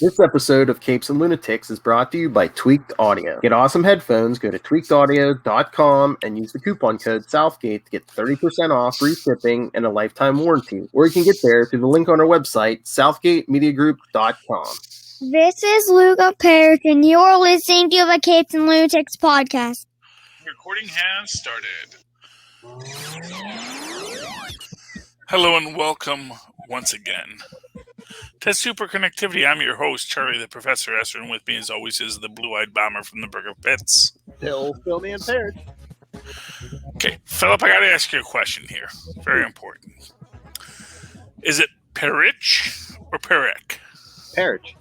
This episode of Capes and Lunatics is brought to you by Tweaked Audio. Get awesome headphones, go to tweakedaudio.com and use the coupon code Southgate to get 30% off, free shipping, and a lifetime warranty. Or you can get there through the link on our website, southgatemediagroup.com. This is Luca Perich, and you're listening to the Capes and Lunatics podcast. Recording has started. Hello and welcome once again to Super Connectivity. I'm your host, Charlie the Professor Esser, and with me as always is the blue-eyed bomber from the Burger Pits. Phil Man Perich. Okay, Philip, I got to ask you a question here. Very important. Is it Perich or Perich? Perich.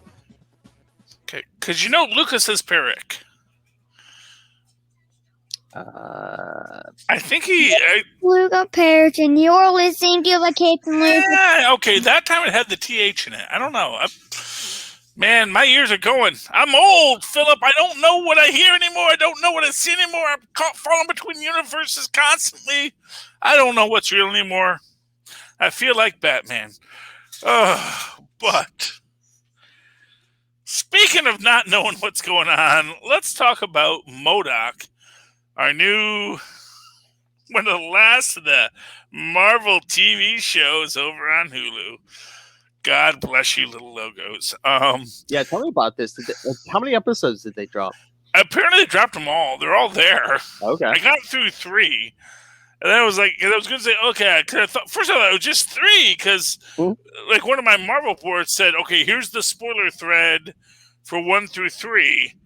Okay, because you know Lucas says Perich. I think he... Luca Perich, and you're listening to the Capes and Lunatics. Yeah, okay, that time it had the TH in it. I don't know. Man, my ears are going. I'm old, Philip. I don't know what I hear anymore. I don't know what I see anymore. I'm falling between universes constantly. I don't know what's real anymore. I feel like Batman. But speaking of not knowing what's going on, let's talk about M.O.D.O.K, our new, one of the last of the Marvel TV shows over on Hulu. God bless you, little logos. Yeah, tell me about this. How many episodes did they drop? Apparently they dropped them all. They're all there. Okay. I got through 3. And then I was like, I was going to say, okay, because I thought, first of all, it was just 3, because like one of my Marvel boards said, okay, here's the spoiler thread for 1 through 3.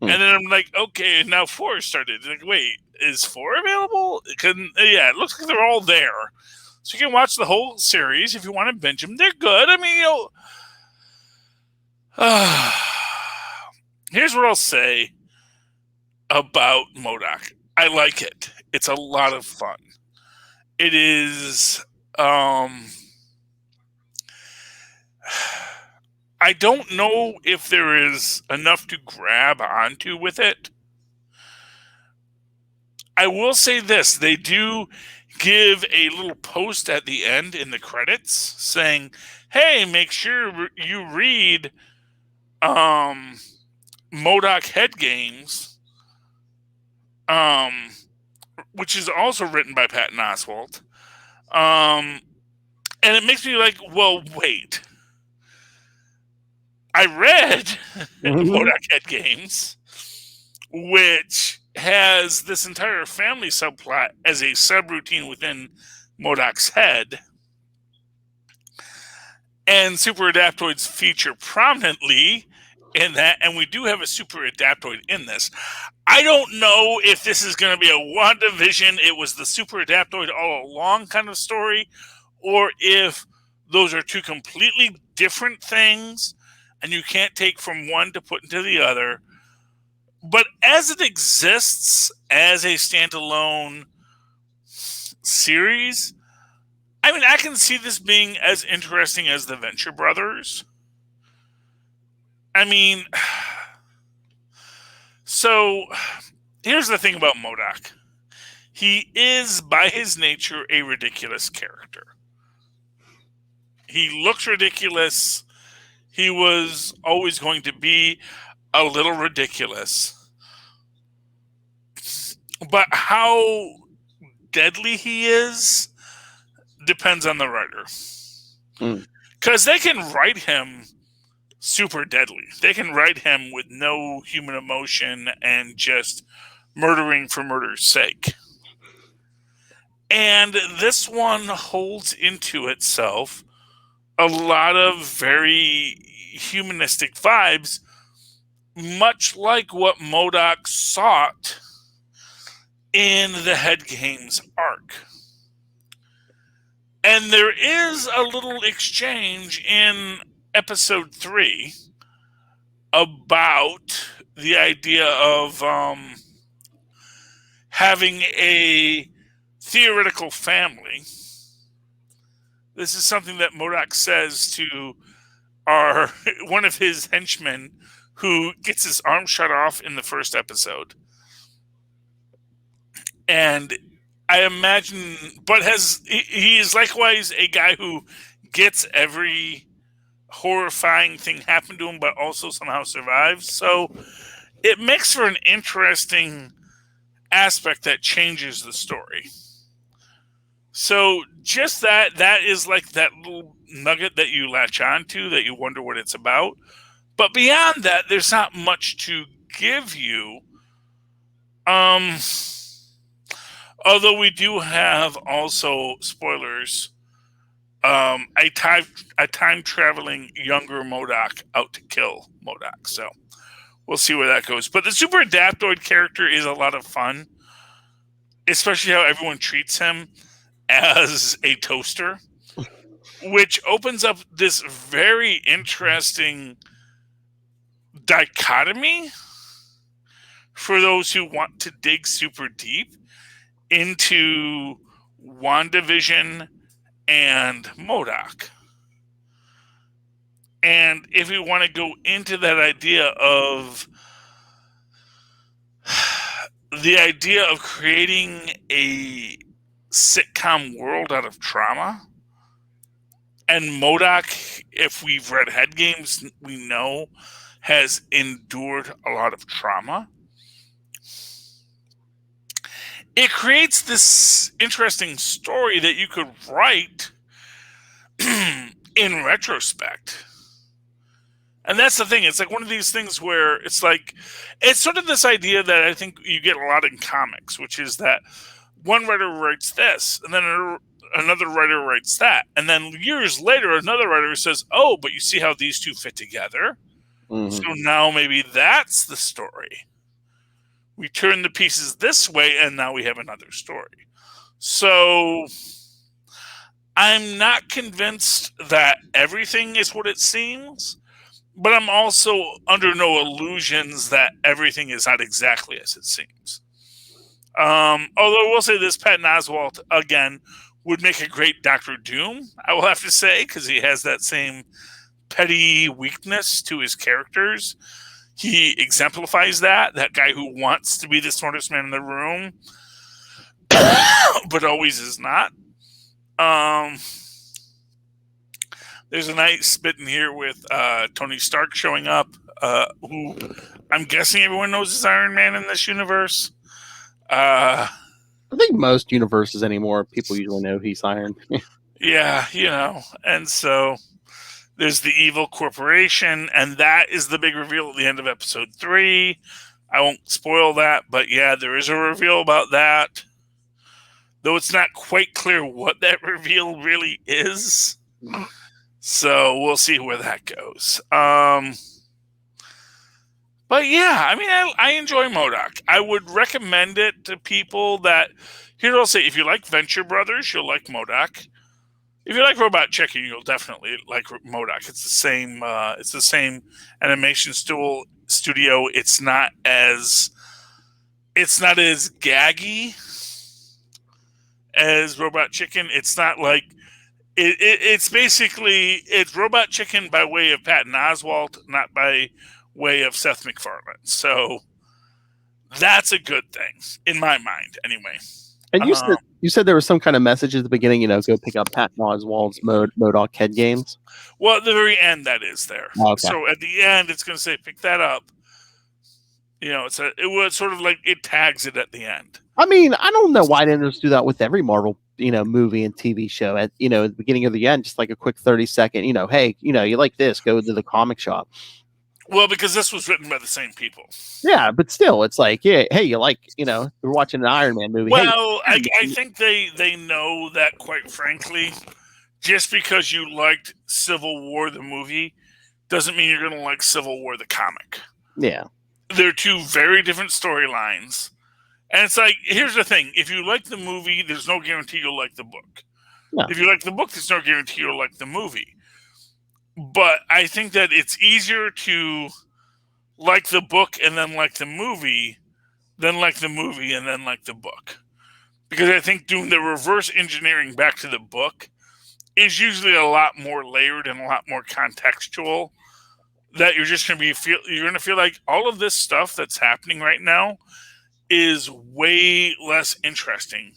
And then I'm like, okay, now 4 started. Like, wait, is 4 available? Yeah, it looks like they're all there. So you can watch the whole series if you want to binge them. They're good. I mean, here's what I'll say about M.O.D.O.K. I like it. It's a lot of fun. It is... I don't know if there is enough to grab onto with it. I will say this. They do give a little post at the end in the credits saying, hey, make sure you read M.O.D.O.K Head Games, which is also written by Patton Oswalt. And it makes me like, well, wait. I read M.O.D.O.K Head Games, which has this entire family subplot as a subroutine within M.O.D.O.K's head. And super adaptoids feature prominently in that, and we do have a super adaptoid in this. I don't know if this is going to be a WandaVision, it was the super adaptoid all along kind of story, or if those are two completely different things and you can't take from one to put into the other. But as it exists as a standalone series, I mean, I can see this being as interesting as the Venture Brothers. I mean, so here's the thing about M.O.D.O.K. He is, by his nature, a ridiculous character. He looks ridiculous. He was always going to be a little ridiculous. But how deadly he is depends on the writer. Because they can write him super deadly. They can write him with no human emotion and just murdering for murder's sake. And this one holds into itself a lot of very humanistic vibes, much like what M.O.D.O.K sought in the Head Games arc. And there is a little exchange in episode 3 about the idea of having a theoretical family. This is something that M.O.D.O.K says to one of his henchmen who gets his arm shot off in the first episode. And I imagine, but he is likewise a guy who gets every horrifying thing happen to him, but also somehow survives. So it makes for an interesting aspect that changes the story. So just that is like that little nugget that you latch onto, that you wonder what it's about. But beyond that, there's not much to give you. Although we do have also spoilers, a time traveling younger M.O.D.O.K out to kill M.O.D.O.K. So we'll see where that goes. But the Super Adaptoid character is a lot of fun, especially how everyone treats him as a toaster, which opens up this very interesting dichotomy for those who want to dig super deep into WandaVision and M.O.D.O.K. And if we want to go into that idea of the idea of creating a sitcom world out of trauma, and M.O.D.O.K, if we've read Head Games, we know has endured a lot of trauma. It creates this interesting story that you could write in retrospect. And that's the thing. It's like one of these things where it's like, it's sort of this idea that I think you get a lot in comics, which is that one writer writes this, and then another writer writes that. And then years later, another writer says, oh, but you see how these two fit together? Mm-hmm. So now maybe that's the story. We turn the pieces this way, and now we have another story. So I'm not convinced that everything is what it seems, but I'm also under no illusions that everything is not exactly as it seems. Although I will say this, Patton Oswalt, again, would make a great Doctor Doom, I will have to say, because he has that same petty weakness to his characters. He exemplifies that guy who wants to be the smartest man in the room, but always is not. There's a nice bit in here with Tony Stark showing up, who I'm guessing everyone knows is Iron Man in this universe. I think most universes anymore, people usually know he's Iron. Yeah, and so there's the evil corporation, and that is the big reveal at the end of episode 3. I won't spoil that, but yeah, there is a reveal about that. Though it's not quite clear what that reveal really is. So we'll see where that goes. But yeah, I mean, I enjoy M.O.D.O.K. I would recommend it to people that, here I'll say, if you like Venture Brothers, you'll like M.O.D.O.K. If you like Robot Chicken, you'll definitely like M.O.D.O.K. It's the same animation studio. It's not as gaggy as Robot Chicken. It's not like it's Robot Chicken by way of Patton Oswalt, not by way of Seth MacFarlane. So that's a good thing in my mind, anyway. And you said there was some kind of message at the beginning, go pick up Patton Oswalt's M.O.D.O.K. Head Games. Well, at the very end, that is there. Okay. So at the end, it's going to say, pick that up. It was sort of like it tags it at the end. I mean, I don't know why they didn't just do that with every Marvel, movie and TV show at the beginning of the end, just like a quick 30-second, hey, you like this, go to the comic shop. Well, because this was written by the same people. Yeah, but still, it's like, yeah, hey, you like, we're watching an Iron Man movie. Well, hey, I think they know that, quite frankly, just because you liked Civil War the movie doesn't mean you're going to like Civil War the comic. Yeah. They're two very different storylines. And it's like, here's the thing. If you like the movie, there's no guarantee you'll like the book. No. If you like the book, there's no guarantee you'll like the movie. But I think that it's easier to like the book and then like the movie than like the movie and then like the book. Because I think doing the reverse engineering back to the book is usually a lot more layered and a lot more contextual. That you're just going to feel like all of this stuff that's happening right now is way less interesting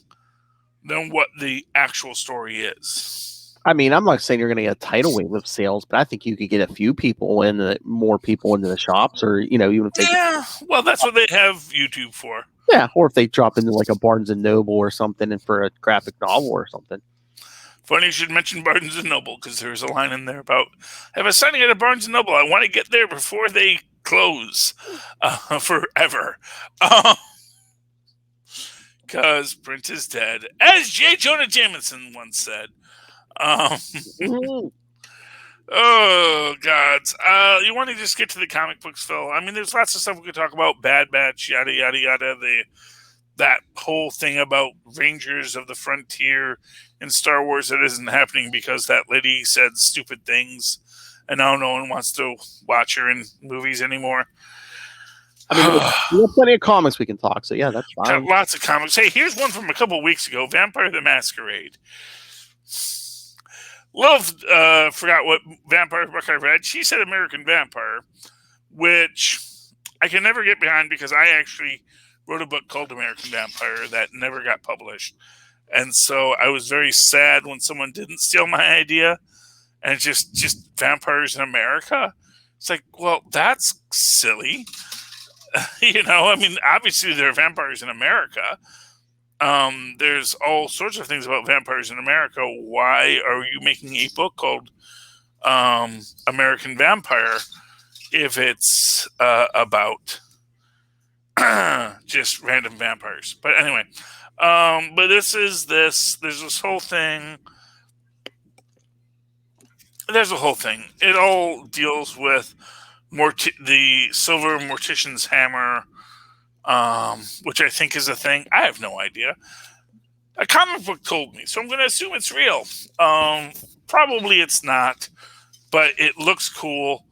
than what the actual story is. I mean, I'm not saying you're going to get a tidal wave of sales, but I think you could get a few people more people into the shops, or even if they well, that's what they have YouTube for. Yeah, or if they drop into like a Barnes and Noble or something, and for a graphic novel or something. Funny you should mention Barnes and Noble, because there's a line in there about, I have a signing at a Barnes and Noble. I want to get there before they close forever. Because print is dead, as J. Jonah Jameson once said. Oh, gods. You want to just get to the comic books, Phil? I mean, there's lots of stuff we could talk about. Bad Batch, yada, yada, yada. That whole thing about Rangers of the Frontier in Star Wars that isn't happening because that lady said stupid things, and now no one wants to watch her in movies anymore. I mean, we have plenty of comics we can talk, so yeah, that's fine. Got lots of comics. Hey, here's one from a couple weeks ago, Vampire the Masquerade. Forgot what vampire book I read. She said American Vampire, which I can never get behind because I actually wrote a book called American Vampire that never got published. And so I was very sad when someone didn't steal my idea and just vampires in America. It's like, well, that's silly. I mean, obviously there are vampires in America. There's all sorts of things about vampires in America. Why are you making a book called American Vampire if it's about just random vampires? But anyway, but there's this whole thing. There's a whole thing. It all deals with the Silver Mortician's Hammer, which I think is a thing. I have no idea. A comic book told me, so I'm going to assume it's real. Probably it's not, but it looks cool,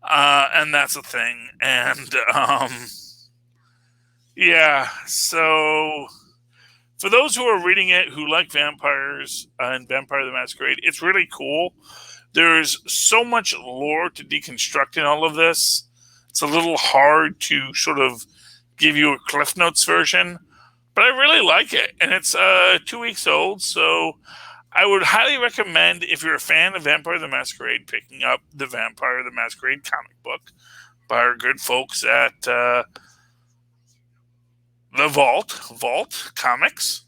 and that's a thing. And yeah, so for those who are reading it who like vampires and Vampire the Masquerade, it's really cool. There's so much lore to deconstruct in all of this. It's a little hard to sort of give you a Cliff Notes version, but I really like it. And it's 2 weeks old, so I would highly recommend, if you're a fan of Vampire the Masquerade, picking up the Vampire the Masquerade comic book by our good folks at the Vault Comics.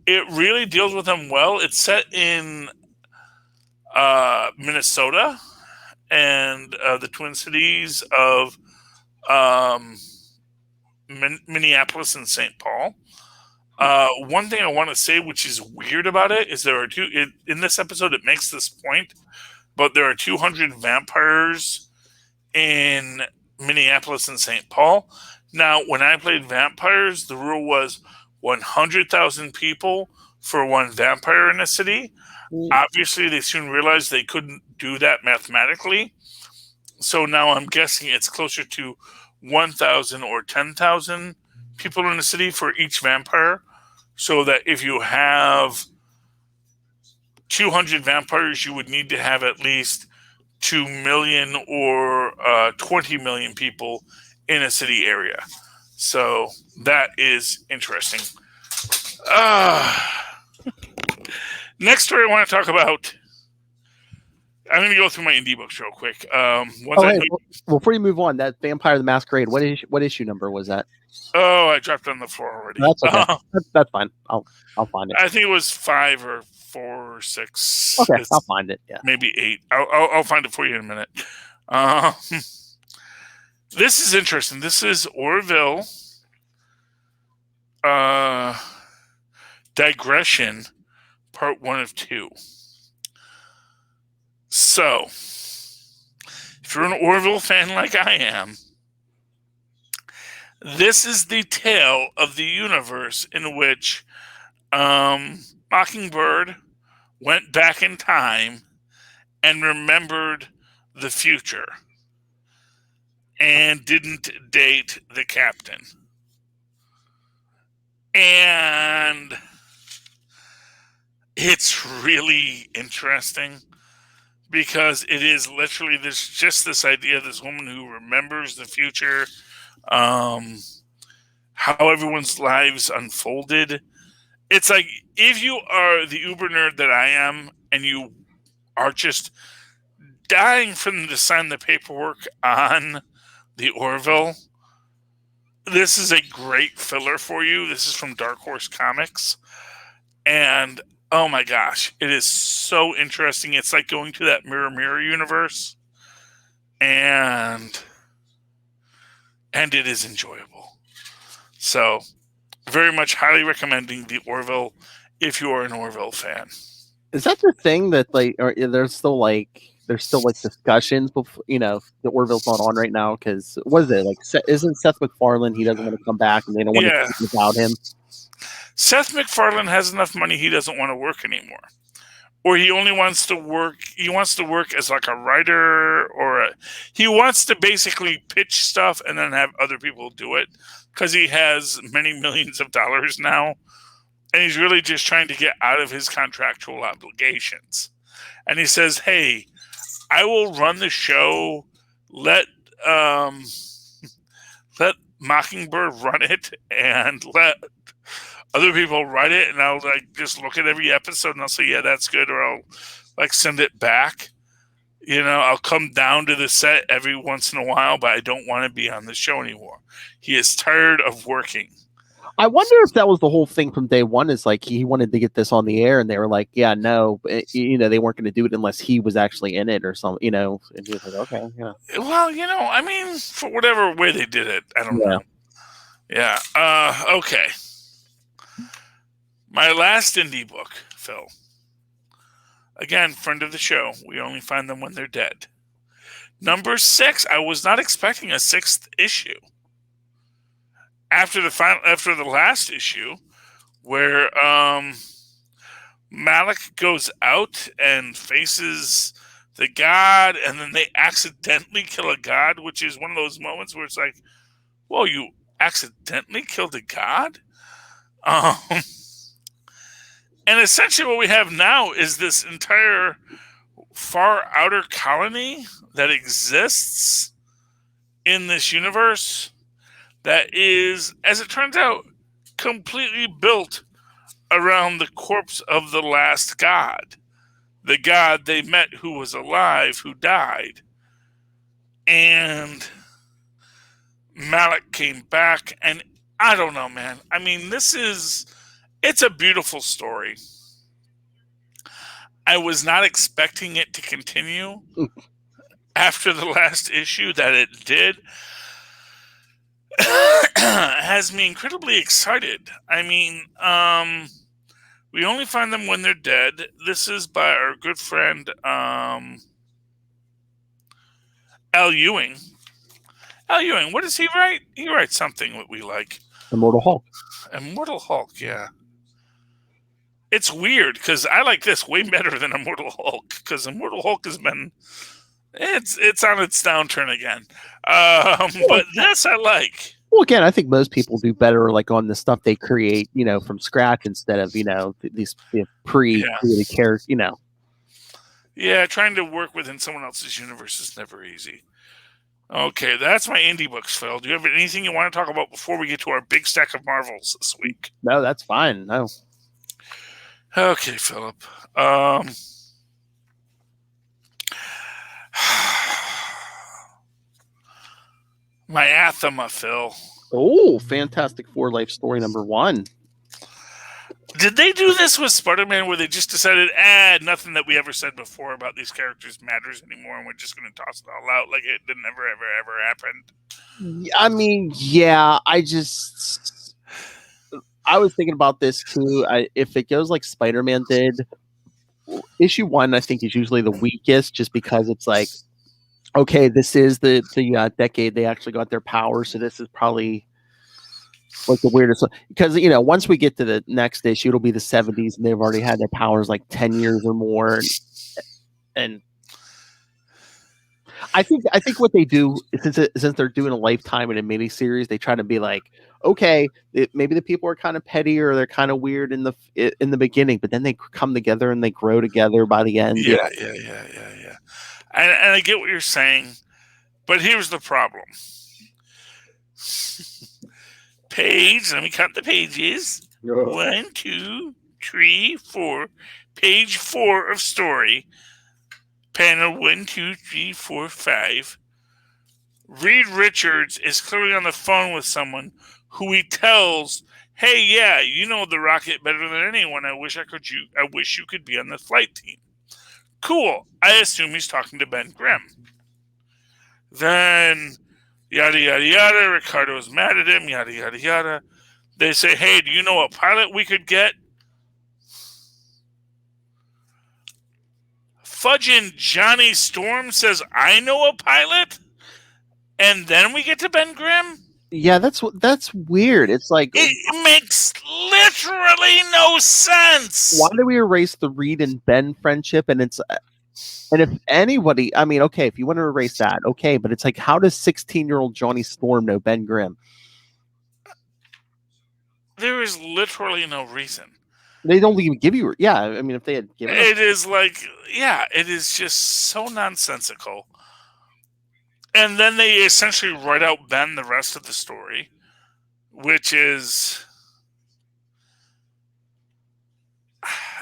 It really deals with them well. It's set in Minnesota and the Twin Cities of Minneapolis and St. Paul. One thing I want to say, which is weird about it, is there are in this episode, it makes this point, but there are 200 vampires in Minneapolis and St. Paul. Now, when I played vampires, the rule was 100,000 people for one vampire in a city. Obviously, they soon realized they couldn't do that mathematically. So now I'm guessing it's closer to 1,000 or 10,000 people in the city for each vampire. So that if you have 200 vampires, you would need to have at least 2 million or 20 million people in a city area. So that is interesting. Next story I want to talk about. I'm going to go through my indie books real quick. Before you move on, that Vampire the Masquerade, what issue number was that? Oh, I dropped it on the floor already. That's okay. That's fine. I'll find it. I think it was 5 or 4 or 6. Okay, I'll find it. Yeah, maybe 8. I'll find it for you in a minute. This is interesting. This is Orville Digression, Part 1 of 2. So, if you're an Orville fan like I am, this is the tale of the universe in which Mockingbird went back in time and remembered the future and didn't date the captain. And it's really interesting because it is literally this idea of this woman who remembers the future, how everyone's lives unfolded. It's like if you are the uber nerd that I am, and you are just dying for them to sign the paperwork on the Orville, this is a great filler for you. This is from Dark Horse Comics. And oh my gosh, it is so interesting. It's like going to that Mirror universe. And it is enjoyable. So, very much highly recommending the Orville if you are an Orville fan. Is that the thing that like, or there's still like discussions before, the Orville's not on right now? Because what is it like? Isn't Seth MacFarlane? He doesn't want to come back, and they don't want to keep without him. Seth MacFarlane has enough money; he doesn't want to work anymore, or he only wants to work. He wants to work as like a writer, he wants to basically pitch stuff and then have other people do it because he has many millions of dollars now. And he's really just trying to get out of his contractual obligations. And he says, hey, I will run the show. Let Mockingbird run it and let other people write it. And I'll just look at every episode and I'll say, yeah, that's good. Or I'll send it back. I'll come down to the set every once in a while, but I don't want to be on the show anymore. He is tired of working. I wonder if that was the whole thing from day one. Is like he wanted to get this on the air, and they were like, "Yeah, no, they weren't going to do it unless he was actually in it or something." And he was like, "Okay, yeah." Well, for whatever way they did it, I don't know. Yeah. Okay. My last indie book, Phil. Again, friend of the show. We only find them when they're dead. Number 6. I was not expecting a 6th issue. After the last issue, where Malik goes out and faces the god, and then they accidentally kill a god, which is one of those moments where it's like, whoa, you accidentally killed a god? And essentially what we have now is this entire far outer colony that exists in this universe that is, as it turns out, completely built around the corpse of the last god. The god they met who was alive, who died. And Malik came back, and I don't know, man. I mean, it's a beautiful story. I was not expecting it to continue after the last issue that it did. Has me incredibly excited. I mean, we only find them when they're dead. This is by our good friend Al Ewing. Al Ewing, what does he write? He writes something that we like. Immortal Hulk. Immortal Hulk, yeah. It's weird because I like this way better than Immortal Hulk, because Immortal Hulk has been it's on its downturn again. But this I like. Well, again, I think most people do better like on the stuff they create, from scratch instead of these pre-created characters, Yeah, trying to work within someone else's universe is never easy. Okay, that's my indie books, Phil. Do you have anything you want to talk about before we get to our big stack of Marvels this week? No, that's fine. No. Okay, Philip. My Athema, Phil. Oh, Fantastic Four Life Story number 1. Did they do this with Spider-Man where they just decided, nothing that we ever said before about these characters matters anymore, and we're just going to toss it all out like it didn't ever happened? I mean, yeah, I was thinking about this too. If it goes like Spider-Man did, issue 1, I think, is usually the weakest, just because it's like, okay, this is the decade they actually got their powers, so this is probably like the weirdest one. Because once we get to the next issue, it'll be the 70s, and they've already had their powers like 10 years or more. And I think what they do, since they're doing a Lifetime in a miniseries, they try to be like, okay, maybe the people are kind of petty or they're kind of weird in the beginning, but then they come together and they grow together by the end. Yeah. And I get what you're saying, but here's the problem. Page, let me count the pages. 1, 2, 3, 4. Page 4 of story. Panel 1, 2, 3, 4, 5. Reed Richards is clearly on the phone with someone who he tells, "Hey, yeah, you know the rocket better than anyone. I wish you could be on the flight team." Cool. I assume he's talking to Ben Grimm. Then, yada yada yada. Ricardo's mad at him. Yada yada yada. They say, "Hey, do you know a pilot we could get?" Fudging Johnny Storm says, "I know a pilot," and then we get to Ben Grimm. Yeah, that's weird. It's like, It makes literally no sense. why do we erase the Reed and Ben friendship? And if anybody, I mean, okay, if you want to erase that, okay, but it's like, how does 16-year-old Johnny Storm know Ben Grimm? There is literally no reason. They don't even give you, yeah. I mean, if they had given It is like, yeah, it is just so nonsensical. And then they essentially write out Ben the rest of the story, which is,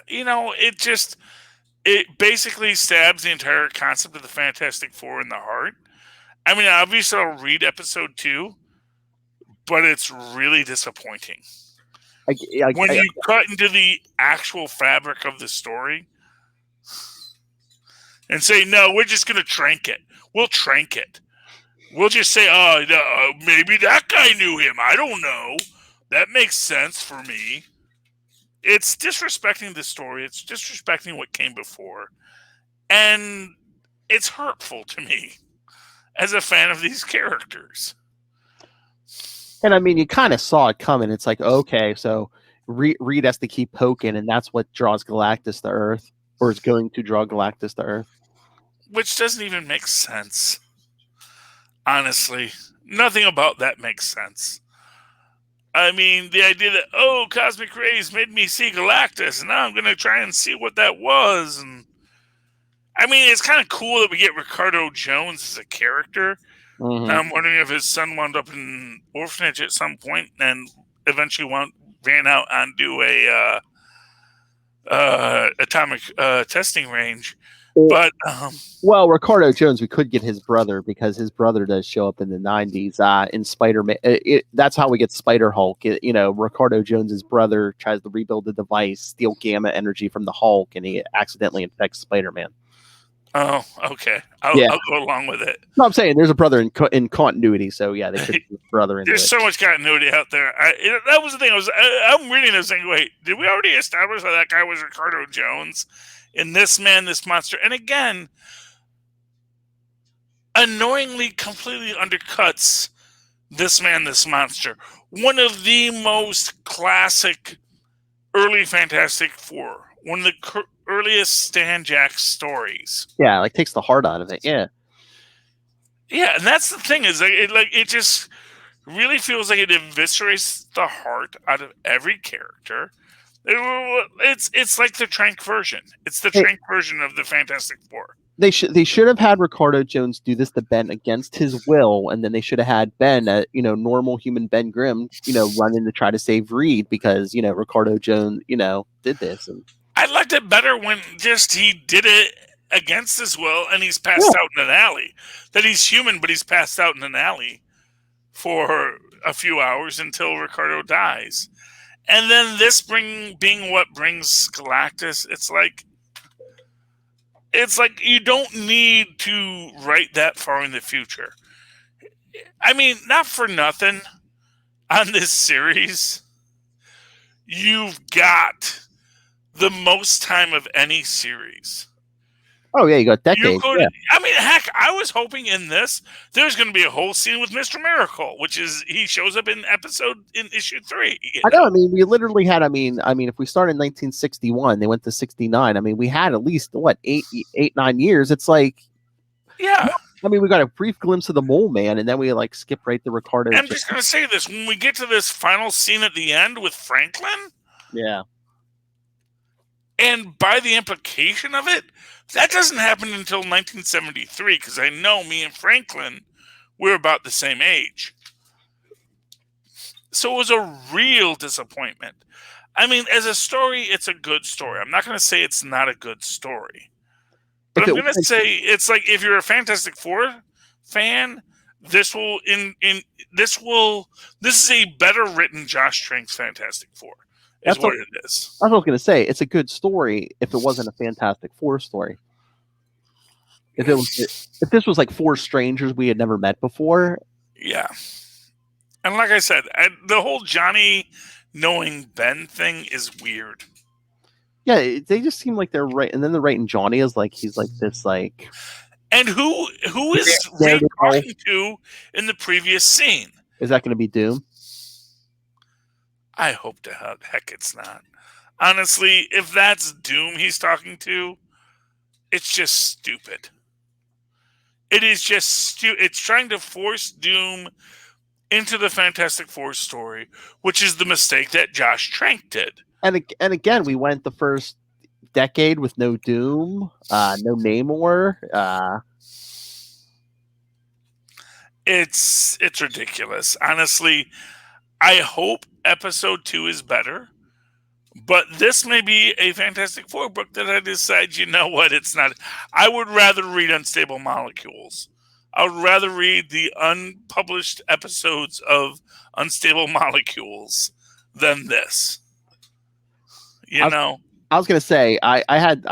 it basically stabs the entire concept of the Fantastic Four in the heart. I mean, obviously I'll read episode 2, but it's really disappointing. When you cut into the actual fabric of the story and say, "No, we're just going to trank it. We'll trank it. We'll just say, maybe that guy knew him. I don't know. That makes sense for me." It's disrespecting the story. It's disrespecting what came before. And it's hurtful to me as a fan of these characters. And I mean, you kind of saw it coming. It's like, okay, so Reed has to keep poking, and that's what draws Galactus to Earth, or is going to draw Galactus to Earth. Which doesn't even make sense. Honestly, nothing about that makes sense. I mean, the idea that, cosmic rays made me see Galactus, and now I'm going to try and see what that was. And I mean, it's kind of cool that we get Ricardo Jones as a character. Mm-hmm. I'm wondering if his son wound up in an orphanage at some point and eventually ran out onto a atomic testing range. But well, Ricardo Jones, we could get his brother, because his brother does show up in the 90s in Spider-Man. That's how we get Spider-Hulk. Ricardo Jones's brother tries to rebuild the device, steal gamma energy from the Hulk, and he accidentally infects Spider-Man. Oh, okay. I'll go along with it. No, I'm saying there's a brother in continuity, so yeah, they could be brother in There's so much continuity out there. That was the thing. I'm reading this thing. Wait, did we already establish that guy was Ricardo Jones in This Man, This Monster? And again, annoyingly completely undercuts This Man, This Monster. One of the most classic early Fantastic Four. One of the earliest Stan Jack stories. Yeah, like takes the heart out of it. Yeah. Yeah, and that's the thing, is it just really feels like it eviscerates the heart out of every character. It's like the Trank version. It's the Trank version of the Fantastic Four. They should have had Ricardo Jones do this to Ben against his will, and then they should have had Ben, normal human Ben Grimm, run in to try to save Reed, because Ricardo Jones, did this. And I liked it better when just he did it against his will, and he's passed out in an alley. That he's human, but he's passed out in an alley for a few hours until Ricardo dies. And then this being what brings Galactus, it's like you don't need to write that far in the future. I mean, not for nothing, on this series, you've got the most time of any series. Oh yeah, you got decades. I mean, heck, I was hoping in this there's going to be a whole scene with Mr. Miracle, which is he shows up in issue 3. I know. I mean, we literally had. I mean, if we start in 1961, they went to 69. I mean, we had at least 9 years. It's like, yeah. I mean, we got a brief glimpse of the Mole Man, and then we skip right to Ricardo. I'm just going to say this: when we get to this final scene at the end with Franklin, yeah. And by the implication of it, that doesn't happen until 1973, because I know me and Franklin, we're about the same age. So it was a real disappointment. I mean, as a story, it's a good story. I'm not going to say it's not a good story. But I'm going to say it's like if you're a Fantastic Four fan, this is a better written Josh Trank's Fantastic Four. Is what it is. That's what I was going to say. It's a good story if it wasn't a Fantastic Four story. If this was like four strangers we had never met before. Yeah. And like I said, the whole Johnny knowing Ben thing is weird. Yeah, they just seem like they're right, and then they're writing Johnny as like he's like this like. And who is Reed talking to in the previous scene? Is that going to be Doom? I hope to heck it's not. Honestly, if that's Doom he's talking to, it's just stupid. It is just stupid. It's trying to force Doom into the Fantastic Four story, which is the mistake that Josh Trank did. And again, we went the first decade with no Doom, no Namor. It's ridiculous. Honestly, I hope episode 2 is better. But this may be a Fantastic Four book that I decide, you know what, it's not. I would rather read Unstable Molecules. I would rather read the unpublished episodes of Unstable Molecules than this. I was going to say I had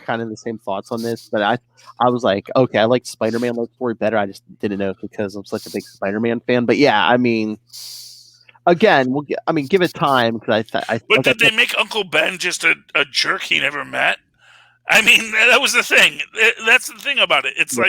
kind of the same thoughts on this, but I was like, okay, I like Spider-Man love story better. I just didn't know because I'm such a big Spider-Man fan. But yeah, I mean, again, give it time because But did they make Uncle Ben just a jerk he never met? I mean, that was the thing. That's the thing about it. It's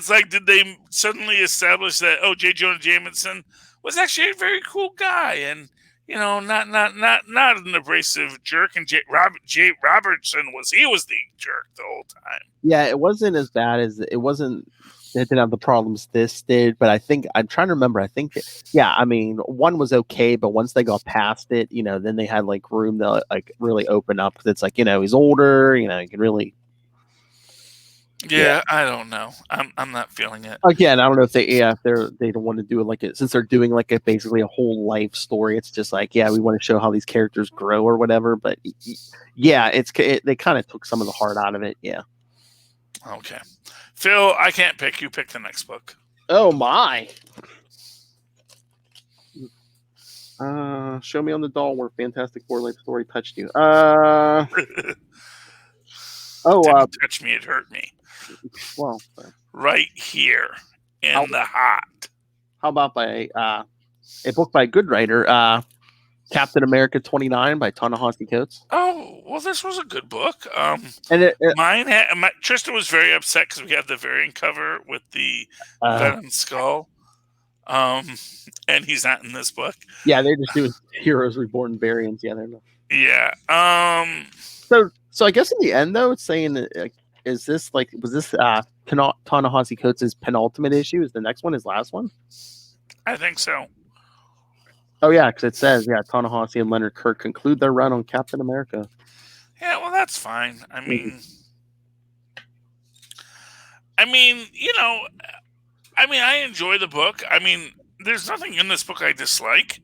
like, did they suddenly establish that J. Jonah Jameson was actually a very cool guy and not an abrasive jerk, and J. Robertson was the jerk the whole time. Yeah, it wasn't as bad as it wasn't. It didn't have the problems this did, but I think I'm trying to remember. I think, I mean, one was okay, but once they got past it, then they had like room to like really open up. It's like he's older, you can really. Yeah, I don't know. I'm not feeling it. Again, I don't know if they don't want to do it like it since they're doing like basically a whole life story. It's just like we want to show how these characters grow or whatever. But they kind of took some of the heart out of it. Yeah. Okay, Phil, I can't pick. You pick the next book. Oh my! Show me on the doll where Fantastic Four life story touched you. Didn't touch me. It hurt me. Well, right here in the heart. How about by a book by a good writer, Captain America 29 by Ta-Nehisi Coates? Oh, well, this was a good book. And Tristan was very upset because we had the variant cover with the Venom skull. And he's not in this book. Yeah, they're just doing Heroes Reborn variants. Yeah, they're not. Yeah. So I guess in the end, though, it's saying that, was this Ta-Nehisi Coates' penultimate issue? Is the next one his last one? I think so. Oh yeah, because it says Ta-Nehisi and Leonard Kirk conclude their run on Captain America. Yeah, well, that's fine. I mean, I enjoy the book. I mean, there's nothing in this book I dislike.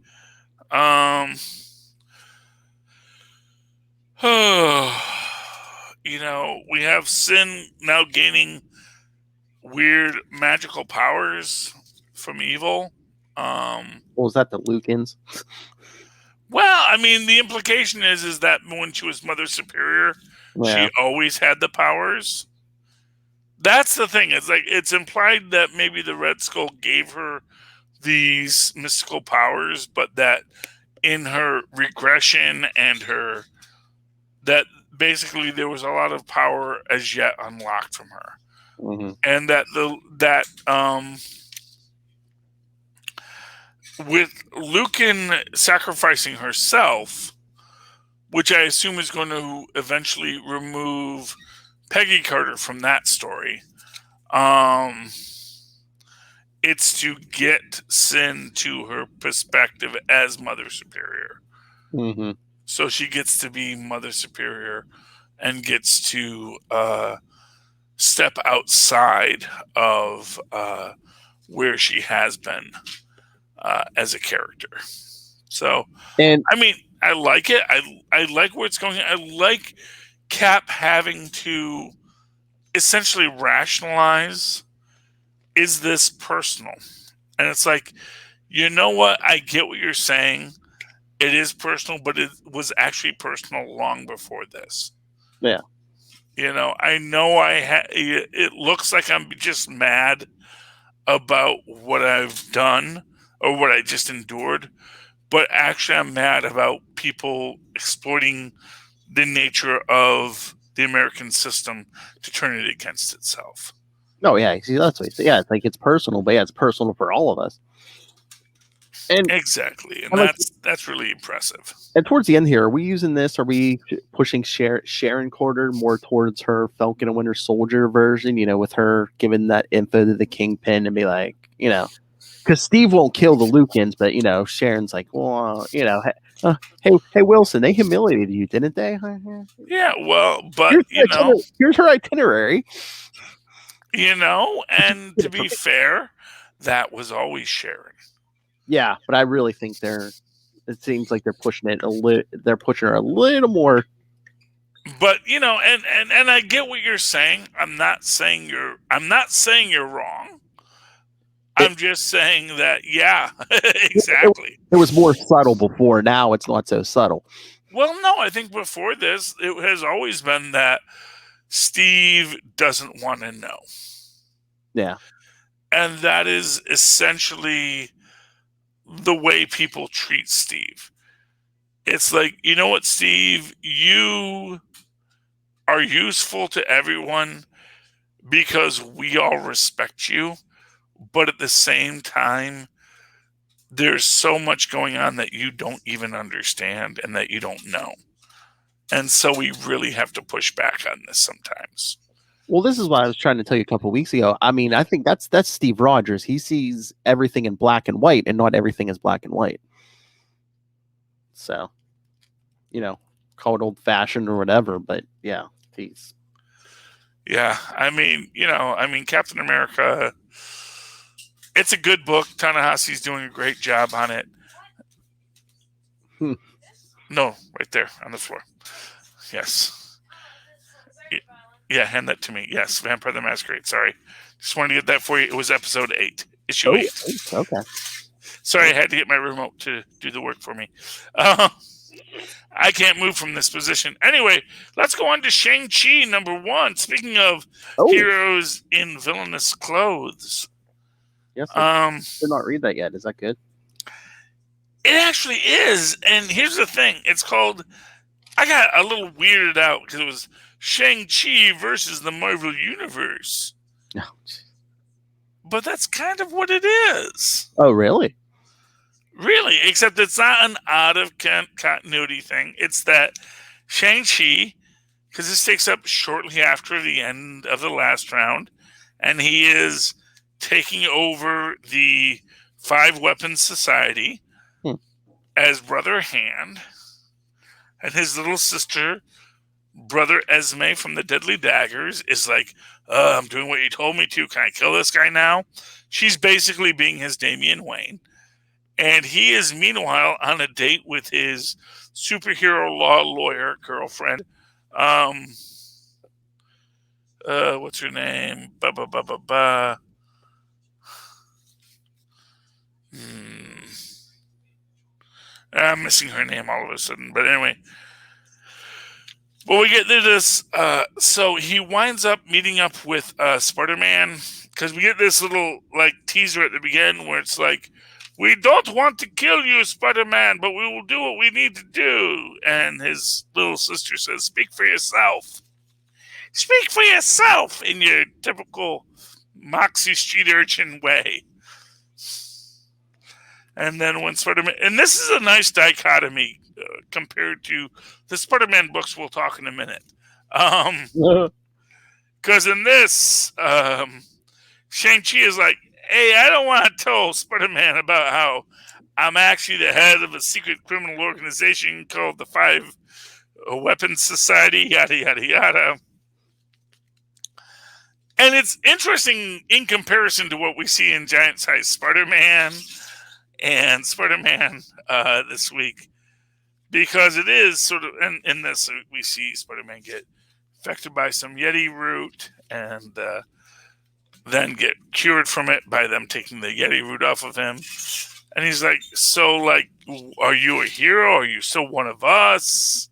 We have Sin now gaining weird magical powers from evil. Was that the Lucans? Well, I mean, the implication is that when she was Mother Superior, she always had the powers. That's the thing. It's like it's implied that maybe the Red Skull gave her these mystical powers, but that in her regression and that basically there was a lot of power as yet unlocked from her, and that with Lucan sacrificing herself, which I assume is going to eventually remove Peggy Carter from that story. It's to get Sin to her perspective as Mother Superior. So she gets to be Mother Superior and gets to step outside of where she has been as a character. So, And I mean, I like it. I like where it's going. I like Cap having to essentially rationalize, is this personal? And it's like, you know what? I get what you're saying. It is personal, but it was actually personal long before this. Yeah. You know it looks like I'm just mad about what I've done or what I just endured, but actually I'm mad about people exploiting the nature of the American system to turn it against itself. no, yeah, see, that's what he said. Yeah, it's like it's personal, but yeah, it's personal for all of us. And Exactly, and like, that's really impressive. and towards the end here, are we using this? Are we pushing Sharon Carter more towards her Falcon and Winter Soldier version? You know, with her giving that info to the Kingpin and be like, you know, because Steve won't kill the Lucans, but you know, Sharon's like, well, you know, hey Wilson, they humiliated you, didn't they? Yeah, well, but here's her itinerary. And to be fair, that was always Sharon. Yeah, but I really think it seems like they're pushing it they're pushing her a little more. But and I get what you're saying. I'm not saying you're wrong. I'm just saying that, yeah, exactly. It was more subtle before. Now it's not so subtle. Well, no, I think before this, it has always been that Steve doesn't want to know. Yeah. And that is essentially the way people treat Steve. It's like, you know what, Steve, you are useful to everyone because we all respect you. But at the same time, there's so much going on that you don't even understand and that you don't know. And so we really have to push back on this sometimes. Well, this is what I was trying to tell you a couple of weeks ago. I mean, I think that's Steve Rogers. He sees everything in black and white, and not everything is black and white. So, you know, call it old fashioned or whatever, but yeah, he's. Yeah, I mean, Captain America, it's a good book. Ta-Nehisi's doing a great job on it. No, right there on the floor. Yes. Yeah, hand that to me. Yes, Vampire the Masquerade. Sorry. Just wanted to get that for you. It was episode 8, issue 8. Okay. Sorry, I had to get my remote to do the work for me. I can't move from this position. Anyway, let's go on to Shang-Chi number 1. Speaking of heroes in villainous clothes. Yes. I did not read that yet. Is that good? It actually is. And here's the thing. It's called... I got a little weirded out because it was Shang-Chi versus the Marvel Universe. Oh, but that's kind of what it is. Oh, really? Really, except it's not an out-of-continuity thing. It's that Shang-Chi, because this takes up shortly after the end of the last round, and he is taking over the 5-Weapon Society as Brother Hand, and his little sister, Brother Esme from the Deadly Daggers, is like, I'm doing what you told me to. Can I kill this guy now? She's basically being his Damian Wayne. And he is, meanwhile, on a date with his superhero law lawyer girlfriend. What's her name? I'm missing her name all of a sudden. But anyway. Well, we get to this. So he winds up meeting up with Spider-Man. Because we get this little teaser at the beginning where it's like, we don't want to kill you, Spider-Man, but we will do what we need to do. And his little sister says, speak for yourself. Speak for yourself in your typical Moxie Street Urchin way. And then when Spider-Man... And this is a nice dichotomy compared to the Spider-Man books we'll talk in a minute. Because in this, Shang-Chi is like, hey, I don't want to tell Spider-Man about how I'm actually the head of a secret criminal organization called the 5-Weapon Society, yada, yada, yada. And it's interesting in comparison to what we see in Giant-Size Spider-Man and Spider-Man this week, because it is sort of, and in this we see Spider-Man get affected by some Yeti root and then get cured from it by them taking the Yeti root off of him. And he's like, so, like, are you a hero? Are you still one of us?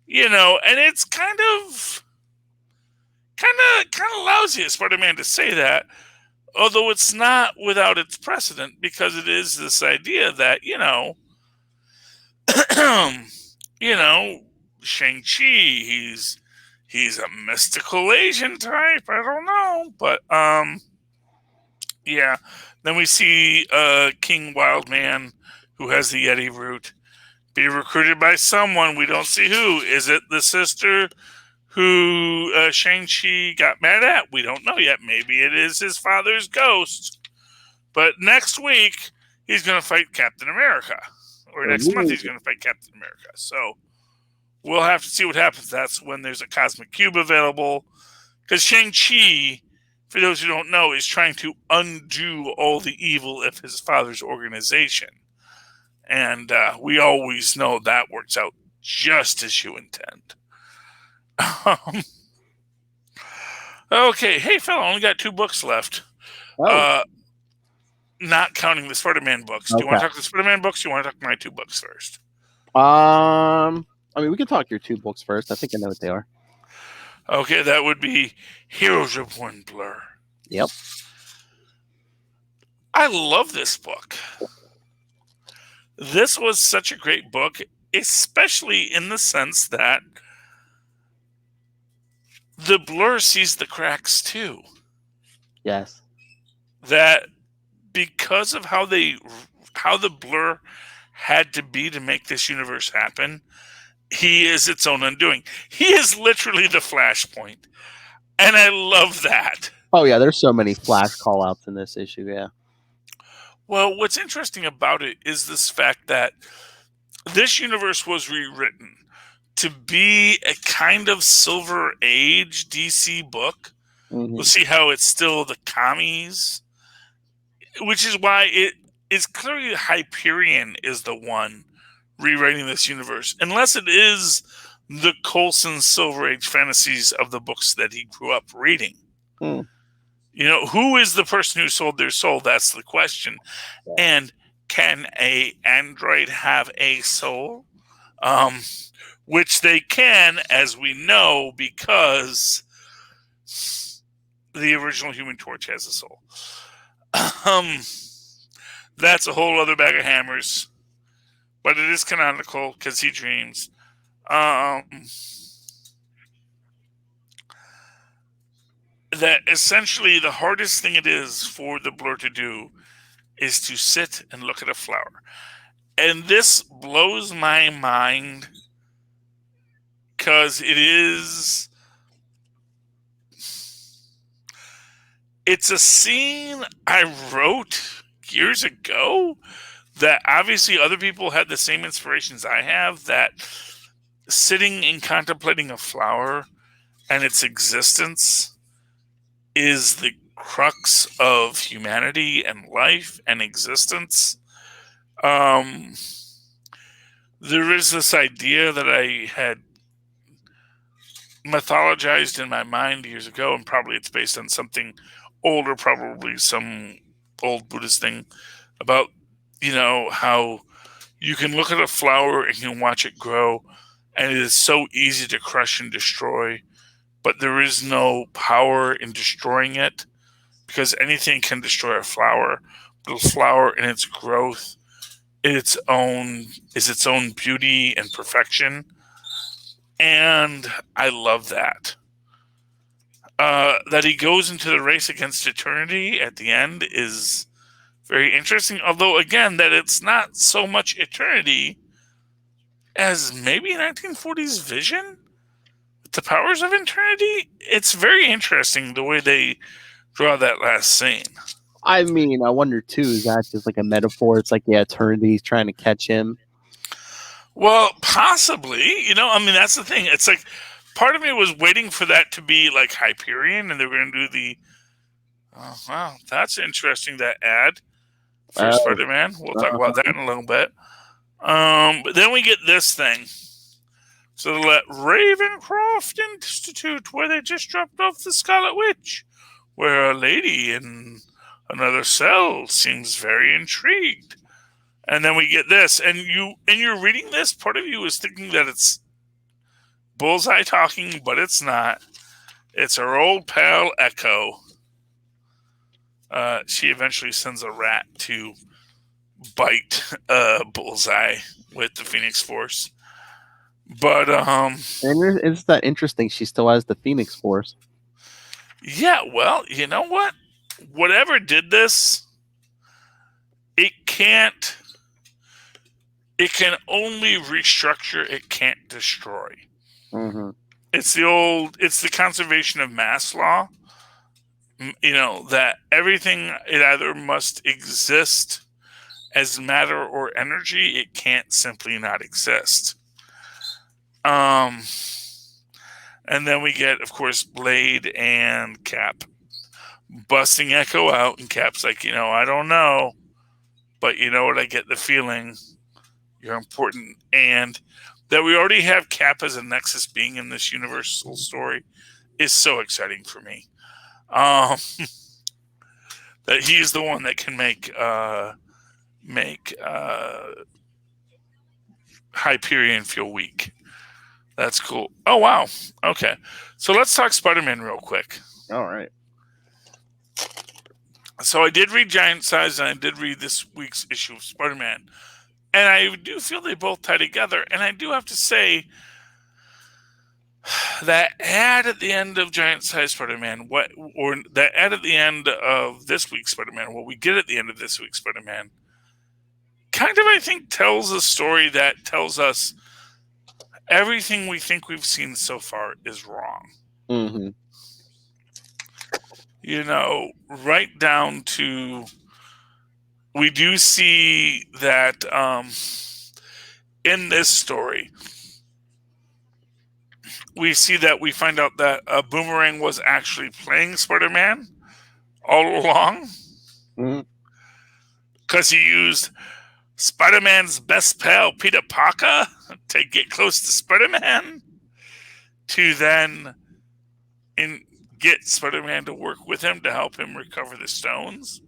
You know, and it's kind of lousy of Spider-Man to say that, although it's not without its precedent, because it is this idea that, you know, Shang-Chi, he's a mystical Asian type. I don't know, but yeah. Then we see King Wildman, who has the Yeti root, be recruited by someone. We don't see who. Is it the sister who Shang-Chi got mad at? We don't know yet. Maybe it is his father's ghost. But next week, he's going to fight Captain America. Or next month, he's going to fight Captain America. So we'll have to see what happens. That's when there's a cosmic cube available. Because Shang-Chi, for those who don't know, is trying to undo all the evil of his father's organization. And we always know that works out just as you intend. Okay, hey, fella, only got 2 books left. Oh. Not counting the Spider-Man books. Do you want to talk the Spider-Man books? Or do you want to talk my 2 books first? I mean, we can talk your 2 books first. I think I know what they are. Okay, that would be Heroes Reborn Blur. Yep. I love this book. This was such a great book, especially in the sense that the Blur sees the cracks too. Yes. That because of how the Blur had to be to make this universe happen, he is its own undoing. He is literally the Flashpoint. And I love that. Oh, yeah, there's so many Flash call-outs in this issue, yeah. Well, what's interesting about it is this fact that this universe was rewritten to be a kind of Silver Age DC book. Mm-hmm. We'll see how it's still the commies, which is why it is clearly Hyperion is the one rewriting this universe, unless it is the Coulson Silver Age fantasies of the books that he grew up reading. Mm. You know, who is the person who sold their soul? That's the question. Yeah. And can a android have a soul? Which they can, as we know, because the original Human Torch has a soul. That's a whole other bag of hammers. But it is canonical because he dreams. That essentially the hardest thing it is for the Blur to do is to sit and look at a flower. And this blows my mind because it's a scene I wrote years ago that obviously other people had the same inspirations I have, that sitting and contemplating a flower and its existence is the crux of humanity and life and existence. There is this idea that I had mythologized in my mind years ago, and probably it's based on something older, probably some old Buddhist thing about, you know, how you can look at a flower and you can watch it grow, and it is so easy to crush and destroy, but there is no power in destroying it, because anything can destroy a flower. But a flower in its growth is its own beauty and perfection. And I love that. That he goes into the race against eternity at the end is very interesting. Although, again, that it's not so much eternity as maybe 1940s Vision with the powers of eternity. It's very interesting the way they draw that last scene. I mean, I wonder too, is that just like a metaphor? It's like, yeah, eternity's trying to catch him. Well, possibly. You know, I mean, that's the thing. It's like part of me was waiting for that to be like Hyperion, and they were going to do the. Oh, wow, that's interesting. That ad. for Oh. Spider-Man. We'll talk about that in a little bit. But then we get this thing. So at Ravencroft Institute, where they just dropped off the Scarlet Witch, where a lady in another cell seems very intrigued. And then we get this, and you're reading this, part of you is thinking that it's Bullseye talking, but it's not. It's our old pal Echo. She eventually sends a rat to bite Bullseye with the Phoenix Force. But And it's that interesting. She still has the Phoenix Force. Yeah, well, you know what? Whatever did this, it can only restructure. It can't destroy. Mm-hmm. It's the conservation of mass law. That everything, it either must exist as matter or energy. It can't simply not exist. And then we get, of course, Blade and Cap busting Echo out, and Cap's like, I don't know, but you know what? I get the feeling you're important, and that we already have Cap as a Nexus being in this universal story is so exciting for me. That he's the one that can make Hyperion feel weak. That's cool. Oh, wow. Okay. So let's talk Spider-Man real quick. All right. So I did read Giant Size, and I did read this week's issue of Spider-Man. And I do feel they both tie together. And I do have to say that ad at the end of Giant Size Spider-Man, or that ad at the end of this week's Spider-Man, what we get at the end of this week's Spider-Man, kind of, I think, tells a story that tells us everything we think we've seen so far is wrong. Mm-hmm. Right down to, we do see that in this story, we find out that Boomerang was actually playing Spider-Man all along. Because he used Spider-Man's best pal, Peter Parker, to get close to Spider-Man, to then get Spider-Man to work with him to help him recover the stones.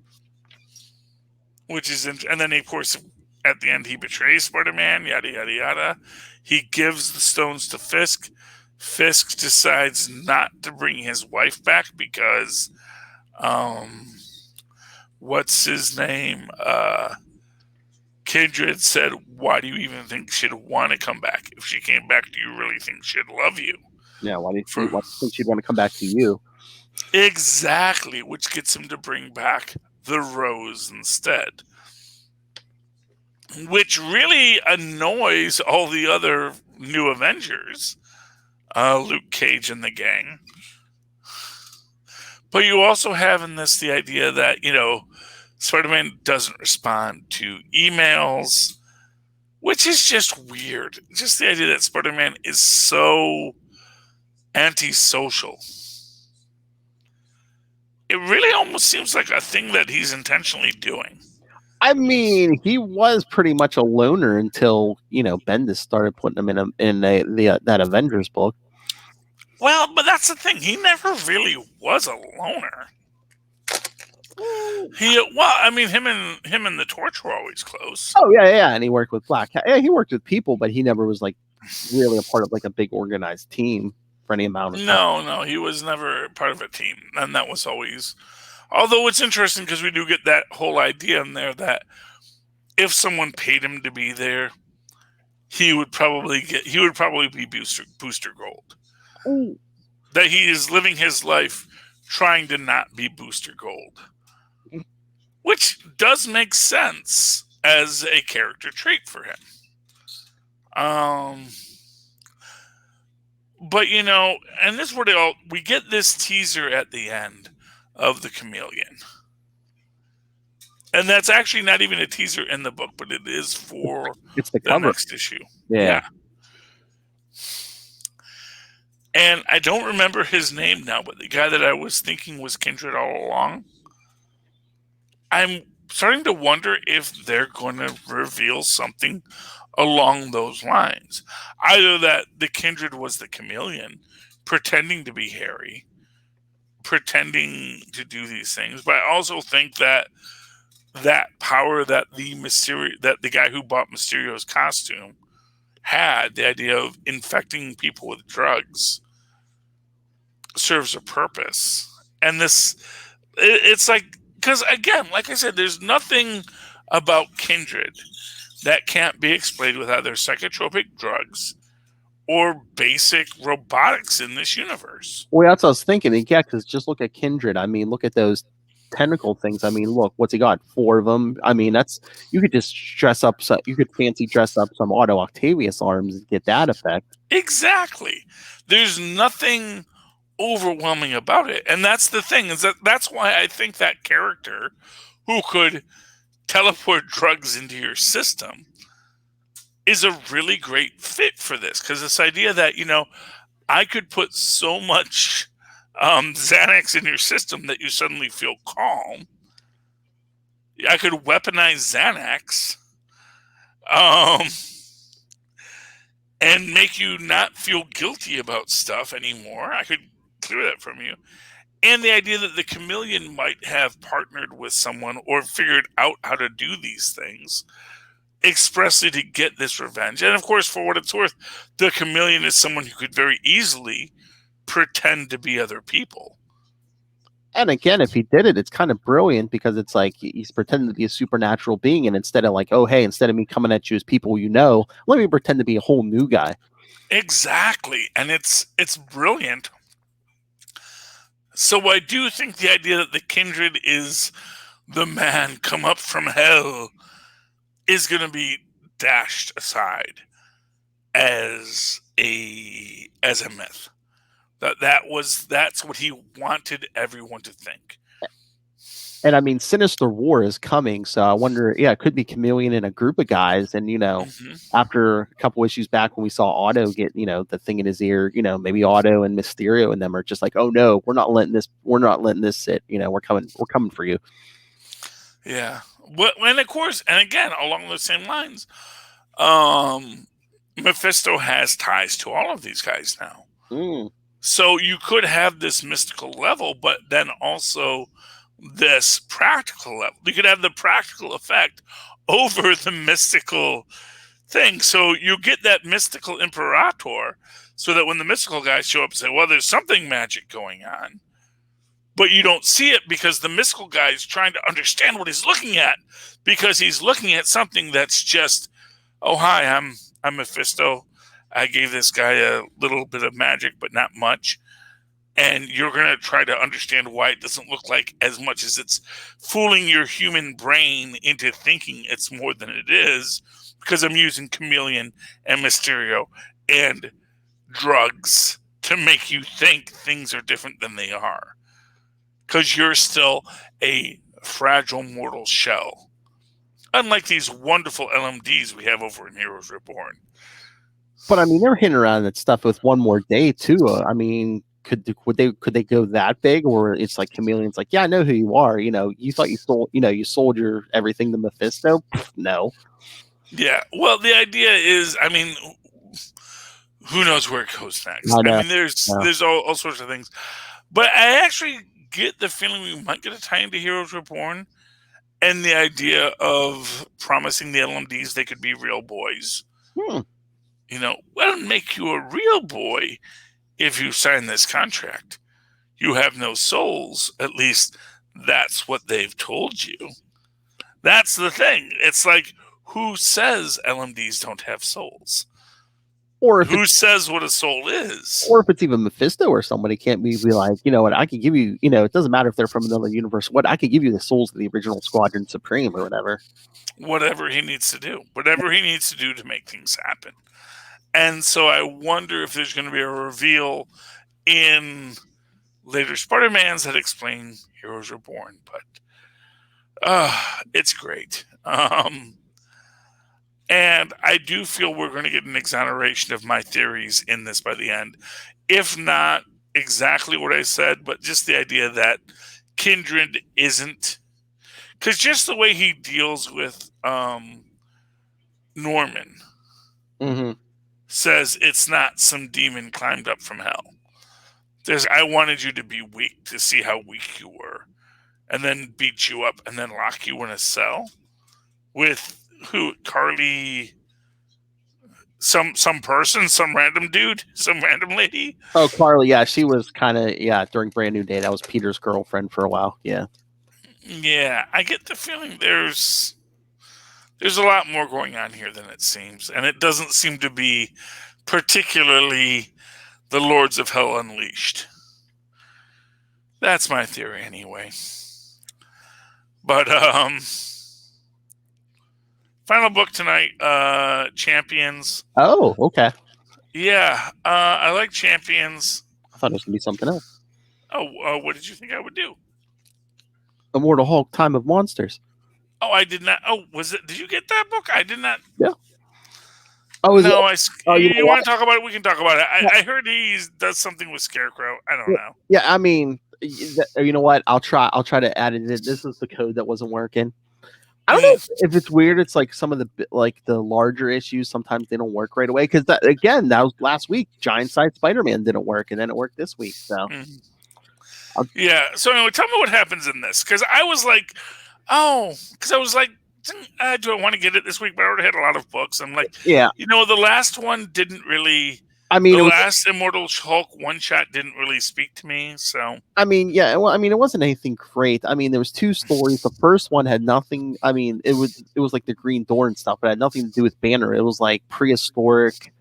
And then, of course, at the end, he betrays Spider-Man, yada, yada, yada. He gives the stones to Fisk. Fisk decides not to bring his wife back because, what's his name? Kindred said, why do you even think she'd want to come back? If she came back, do you really think she'd love you? Yeah, why do you think she'd want to come back to you? Exactly, which gets him to bring back the Rose instead. Which really annoys all the other new Avengers, Luke Cage and the gang. But you also have in this the idea that, Spider-Man doesn't respond to emails, which is just weird. Just the idea that Spider-Man is so antisocial. It really almost seems like a thing that he's intentionally doing. I mean, he was pretty much a loner until Bendis started putting him in that Avengers book. Well, but that's the thing. He never really was a loner. Him and the Torch were always close. Oh yeah, and he worked with Black Cat. Yeah, he worked with people, but he never was like really a part of like a big organized team for any amount of time. No, he was never part of a team, and that was always. Although it's interesting because we do get that whole idea in there that if someone paid him to be there, he would probably be Booster Gold. Ooh. That he is living his life trying to not be Booster Gold, which does make sense as a character trait for him. But and this is where we get this teaser at the end of the Chameleon. And that's actually not even a teaser in the book, but it is for the cover. Next issue. Yeah. And I don't remember his name now, but the guy that I was thinking was Kindred all along, I'm starting to wonder if they're going to reveal something along those lines. Either that the Kindred was the chameleon, pretending to be Harry, pretending to do these things, but I also think that power that the guy who bought Mysterio's costume had, the idea of infecting people with drugs, serves a purpose. And it's like, because again, like I said, there's nothing about Kindred that can't be explained with either psychotropic drugs or basic robotics in this universe. Well, that's what I was thinking. Yeah, because just look at Kindred. I mean, look at those tentacle things. I mean, look, what's he got? 4 of them. I mean, you could just you could fancy dress up some Auto Octavius arms and get that effect. Exactly. There's nothing overwhelming about it, and that's the thing, is that's why I think that character who could teleport drugs into your system is a really great fit for this, because this idea that I could put so much Xanax in your system that you suddenly feel calm. I could weaponize Xanax and make you not feel guilty about stuff anymore. I could clear that from you. And the idea that the chameleon might have partnered with someone or figured out how to do these things expressly to get this revenge. And of course, for what it's worth, the chameleon is someone who could very easily pretend to be other people. And again, if he did it, it's kind of brilliant, because it's like he's pretending to be a supernatural being, and instead of like, oh, hey, instead of me coming at you as people let me pretend to be a whole new guy. Exactly. And it's brilliant. So I do think the idea that the Kindred is the man come up from hell is going to be dashed aside as a myth. That's what he wanted everyone to think. And I mean, Sinister War is coming, so I wonder, it could be Chameleon and a group of guys. And, after a couple issues back when we saw Otto get, the thing in his ear, maybe Otto and Mysterio and them are just like, oh no, we're not letting this sit. We're coming for you. Yeah. And of course, and again, along those same lines, Mephisto has ties to all of these guys now. Mm. So you could have this mystical level, but then also this practical level. You could have the practical effect over the mystical thing. So you get that mystical imperator, so that when the mystical guys show up and say, well, there's something magic going on, but you don't see it because the mystical guy is trying to understand what he's looking at, because he's looking at something that's just, oh, hi, I'm Mephisto. I gave this guy a little bit of magic, but not much. And you're going to try to understand why it doesn't look like as much, as it's fooling your human brain into thinking it's more than it is, because I'm using Chameleon and Mysterio and drugs to make you think things are different than they are, because you're still a fragile mortal shell, unlike these wonderful LMDs we have over in Heroes Reborn. But I mean, they're hinting around that stuff with One More Day too. I mean, could they go that big, or it's like Chameleon's like, yeah, I know who you are. You thought you sold your everything to Mephisto. No. Yeah. Well, the idea is, I mean, who knows where it goes next? I mean, there's all sorts of things, but I actually get the feeling we might get a tie into Heroes Reborn, and the idea of promising the LMDs they could be real boys. We'll make you a real boy if you sign this contract. You have no souls. At least that's what they've told you. That's the thing. It's like, who says LMDs don't have souls? Or who says what a soul is? Or if it's even Mephisto or somebody, can't be like, what, I could give you, it doesn't matter if they're from another universe. What, I could give you the souls of the original Squadron Supreme or whatever. Whatever he needs to do. Whatever he needs to do to make things happen. And so I wonder if there's going to be a reveal in later Spider-Mans that explain Heroes Reborn. But it's great. And I do feel we're going to get an exoneration of my theories in this by the end. If not exactly what I said, but just the idea that Kindred isn't Because just the way he deals with Norman Mm-hmm. says it's not some demon climbed up from hell. I wanted you to be weak to see how weak you were, and then beat you up, and then lock you in a cell with who? Carly, some person, some random dude, some random lady. Oh, Carly, yeah, she was kind of during Brand New Day. That was Peter's girlfriend for a while. Yeah. Yeah, I get the feeling there's a lot more going on here than it seems, and it doesn't seem to be particularly the Lords of Hell Unleashed. That's my theory anyway. But final book tonight, Champions. Oh, okay. Yeah, I like Champions. I thought it was gonna be something else. Oh, what did you think I would do? Immortal Hulk: Time of Monsters. Oh, I did not. Oh, was it? Did you get that book? I did not. Yeah. Oh, no, you want to talk about it? We can talk about it. I heard he does something with Scarecrow. I don't know. Yeah, I mean, you know what? I'll try to add it in. This is the code that wasn't working. I don't know if it's weird. It's like some of the larger issues. Sometimes they don't work right away. Because that was last week. Giant Size Spider-Man didn't work, and then it worked this week. So. Yeah. So anyway, tell me what happens in this, because I was like, do I want to get it this week? But I already had a lot of books. I'm like, yeah, the last one didn't really. I mean, the last Immortal Hulk one shot didn't really speak to me. So I mean, yeah, well, I mean, it wasn't anything great. I mean, there was two stories. The first one had nothing. I mean, it was like the Green Door and stuff, but it had nothing to do with Banner. It was like prehistoric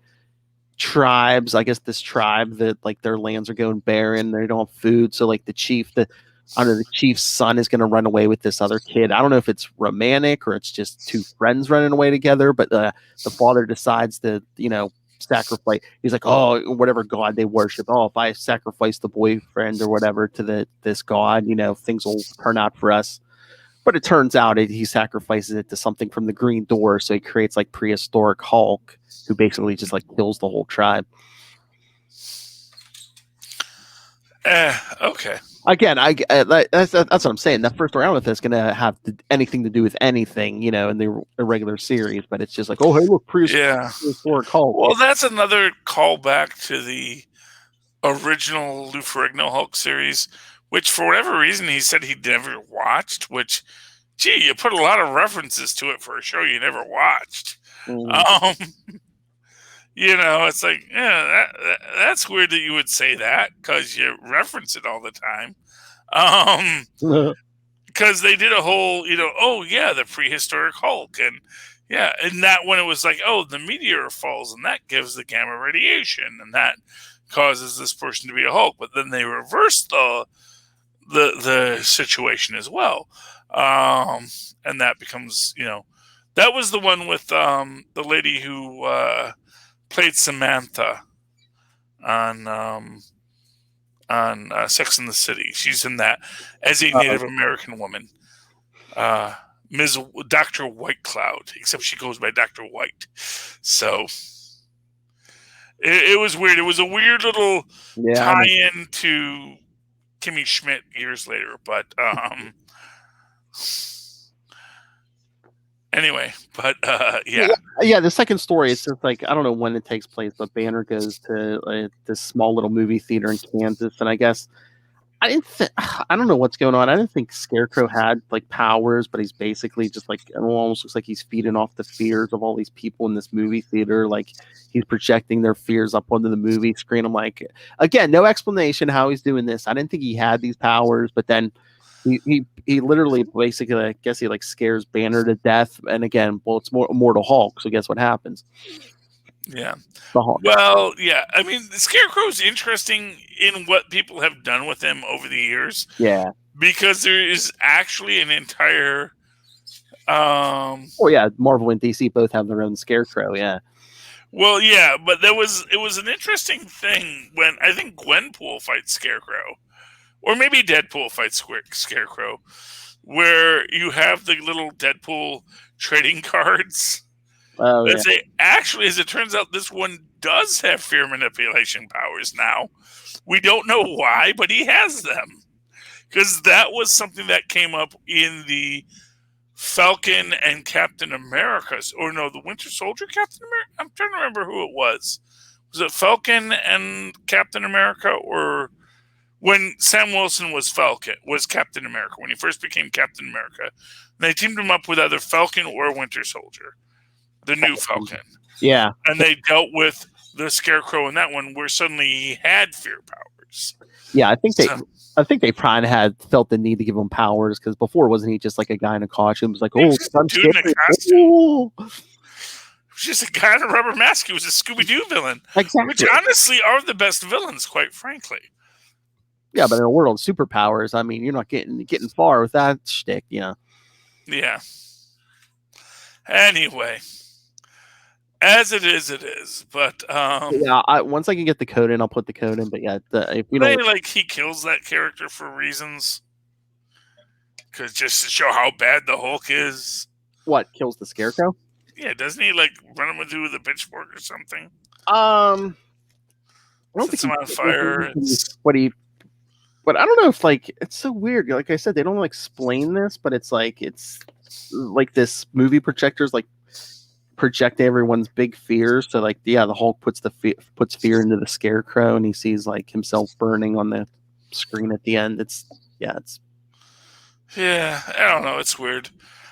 tribes. I guess this tribe that like their lands are going barren. They don't have food, so like the chief's son is going to run away with this other kid. I don't know if it's romantic or it's just two friends running away together, but the father decides to, sacrifice. He's like, oh, whatever god they worship. Oh, if I sacrifice the boyfriend or whatever to this god, things will turn out for us. But it turns out he sacrifices it to something from the Green Door, so he creates like prehistoric Hulk, who basically just like kills the whole tribe. Okay. Again, that's what I'm saying. That first round with it's going to have anything to do with anything, in the irregular series. But it's just like, oh, hey, look, prehistoric Hulk. Well, that's another callback to the original Lou Ferrigno Hulk series, which for whatever reason he said he'd never watched. Which, gee, you put a lot of references to it for a show you never watched. It's like, yeah, that's weird that you would say that, because you reference it all the time. Because they did a whole, the prehistoric Hulk, and that when it was like, oh, the meteor falls, and that gives the gamma radiation, and that causes this person to be a Hulk. But then they reversed the situation as well, and that becomes, that was the one with the lady who played Samantha on Sex and the City. She's in that as a Native American woman, Ms. Dr. Whitecloud, except she goes by Dr. White. So it was weird. It was a weird little tie-in to Kimmy Schmidt years later, but anyway, but yeah. The second story, it's just like, I don't know when it takes place, but Banner goes to this small little movie theater in Kansas, and I guess I don't know what's going on. I didn't think Scarecrow had like powers, but he's basically just like, it almost looks like he's feeding off the fears of all these people in this movie theater. Like he's projecting their fears up onto the movie screen. I'm like, again, no explanation how he's doing this. I didn't think he had these powers, but then he literally basically, I guess he like scares Banner to death. And again, well, it's more Immortal Hulk, so guess what happens? Yeah. Well, yeah. I mean, the Scarecrow's interesting in what people have done with him over the years. Yeah. Because there is actually an entire. Oh yeah, Marvel and DC both have their own Scarecrow. Yeah. Well, yeah, but it was an interesting thing when I think Gwenpool fights Scarecrow, or maybe Deadpool fights Scarecrow, where you have the little Deadpool trading cards. Oh, yeah. Actually, as it turns out, this one does have fear manipulation powers now. We don't know why, but he has them. Because that was something that came up in the Falcon and Captain America, or no, the Winter Soldier Captain America. I'm trying to remember who it was. Was it Falcon and Captain America, or when Sam Wilson was Captain America, when he first became Captain America? They teamed him up with either Falcon or Winter Soldier, the new Falcon. Yeah. And they dealt with the Scarecrow in that one, where suddenly he had fear powers. Yeah, I think they probably had felt the need to give him powers, because before, wasn't he just like a guy in a costume? It was like, He was just a dude in a costume. Ooh. He was just a guy in a rubber mask. He was a Scooby-Doo villain. Exactly. Which honestly are the best villains, quite frankly. Yeah, but in a world of superpowers, I mean, you're not getting far with that shtick, Yeah. Anyway, as it is. But yeah, once I can get the code in, I'll put the code in. But yeah, if you don't like, he kills that character for reasons, because just to show how bad the Hulk is. What kills the Scarecrow? Yeah, doesn't he like run him through with a pitchfork or something? I don't Sets think him on fire. But I don't know if, like, it's so weird. Like I said, they don't explain this, but it's like this movie projectors like project everyone's big fears. So like, yeah, the Hulk puts fear into the Scarecrow, and he sees like himself burning on the screen at the end. I don't know. It's weird.